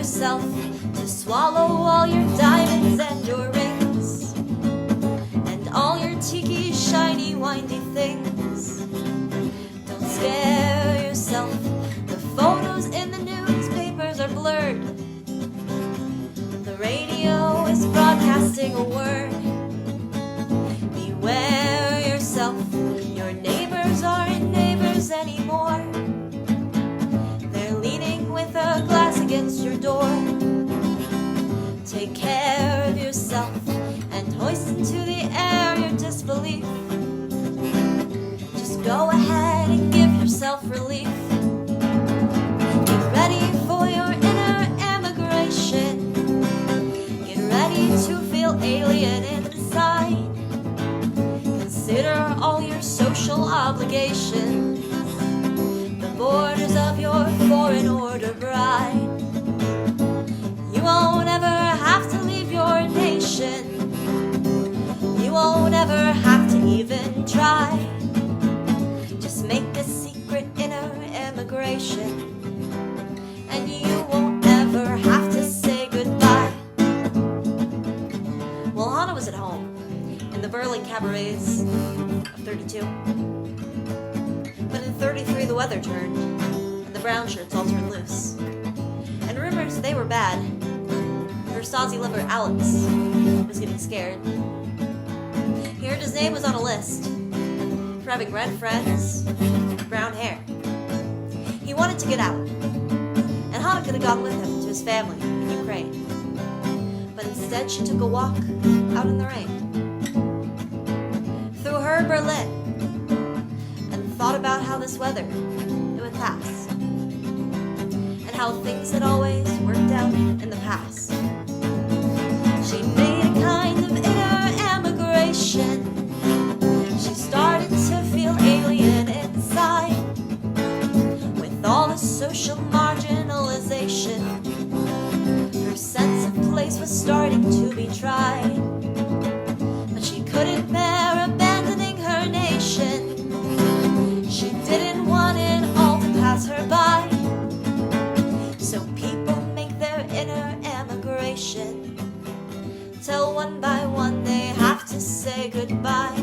yourself to swallow all your diamonds and your rings and all your tiki shiny windy things. Don't scare yourself, the photos in the newspapers are blurred. The radio is broadcasting a word. Beware yourself, your neighbors aren't neighbors anymore. They're leaning with a glass against your door. Take care of yourself and hoist into the air your disbelief. Just go ahead and give yourself relief. Get ready for your inner emigration. Get ready to feel alien inside. Consider all your social obligations, the borders of your foreign order bride. You won't ever have to leave your nation. You won't ever have to even try. Just make a secret inner emigration, and you won't ever have to say goodbye. Well, Hannah was at home in the Berlin cabarets of 32. But in 33 the weather turned, and the brown shirts all turned loose. And rumors, they were bad. Her stodgy lover, Alex, was getting scared. He heard his name was on a list for having red friends, brown hair. He wanted to get out, and Hannah could have gone with him to his family in Ukraine. But instead she took a walk out in the rain through her Berlin and thought about how this weather, it would pass, and how things had always worked out in the past. She made a kind of inner emigration. She started to feel alien inside with all the social marginalization. Her sense of place was starting to be tried, but she couldn't bear abandoning her nation. She didn't want it all to pass her by. So people make their inner emigration, till one by one they have to say goodbye.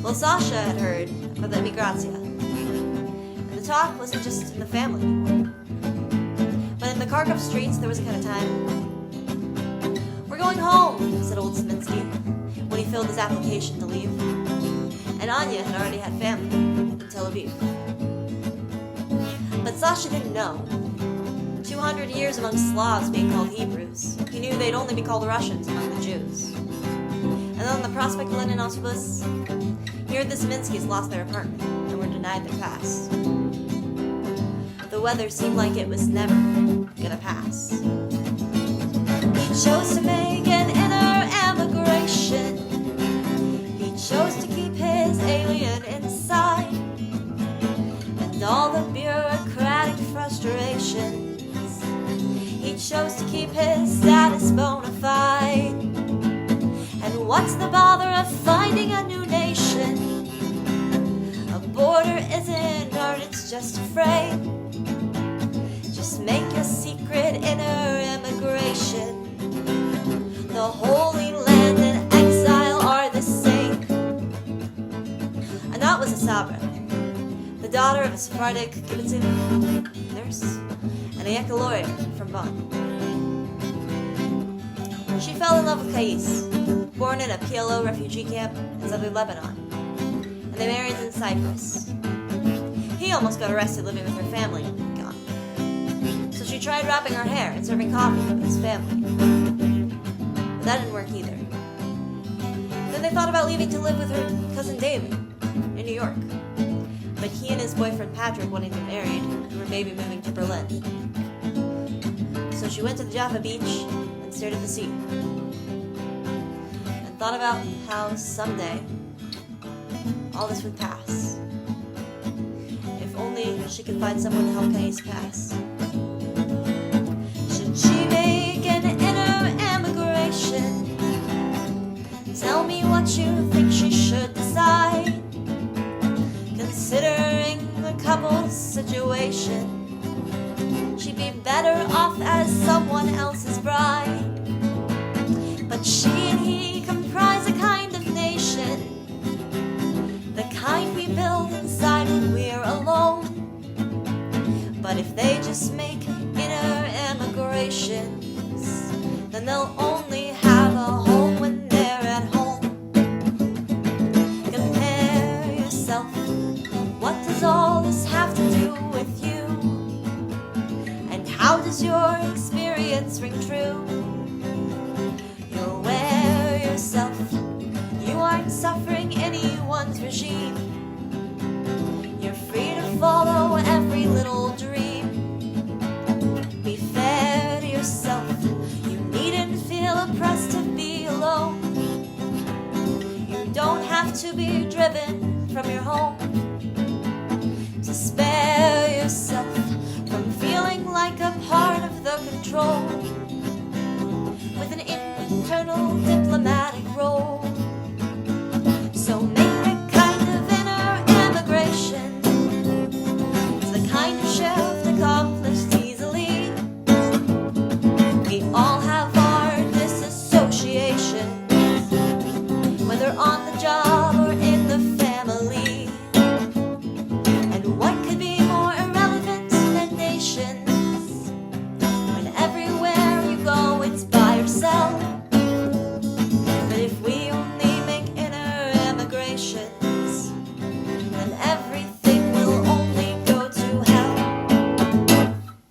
Well, Sasha had heard of the Emigration, and the talk wasn't just in the family anymore, but in the Kharkov streets there was a kind of time. "We're going home," said old Sminsky when he filled his application to leave. And Anya had already had family in Tel Aviv. But Sasha didn't know. 200 years among Slavs being called Hebrews, he knew they'd only be called Russians among the Jews. And on the Prospect Lenin autobus, he heard the Sminskys lost their apartment and were denied their pass. The weather seemed like it was never gonna pass. He chose to make an inner emigration. He chose to keep his alien inside, and all the bureaucratic frustrations. He chose to keep his status bona fide. And what's the bother of finding a new nation? A border isn't art, it's just a frame. Just make a secret inner emigration. The Holy Land and exile are the same. Anat was a Sabra, the daughter of a Sephardic kibbutzim nurse and a Yekka lawyer from Bonn. She fell in love with Kais, born in a PLO refugee camp in southern Lebanon, and they married in Cyprus. He almost got arrested living with her family in Kahn. So she tried wrapping her hair and serving coffee with his family. But that didn't work either. Then they thought about leaving to live with her cousin David in New York. But he and his boyfriend Patrick wanted to get married and were maybe moving to Berlin. So she went to the Jaffa beach and stared at the sea. And thought about how someday all this would pass. If only she could find someone to help Kais pass. Should she make an inner emigration? Tell me what you think she should decide. Considering the couple's situation, she she'd be better off as someone else's bride. But she and he comprise a kind of nation, the kind we build inside when we're alone. But if they just make inner emigrations, then they'll only have a home when they're at home. Compare yourself. What does all this have to do with you? And how does your experience ring true? You're aware yourself. You aren't suffering anyone's regime. You're free to follow every little dream. Be fair to yourself. You needn't feel oppressed to be alone. You don't have to be driven from your home. To spare yourself from feeling like a part of the control. With an internal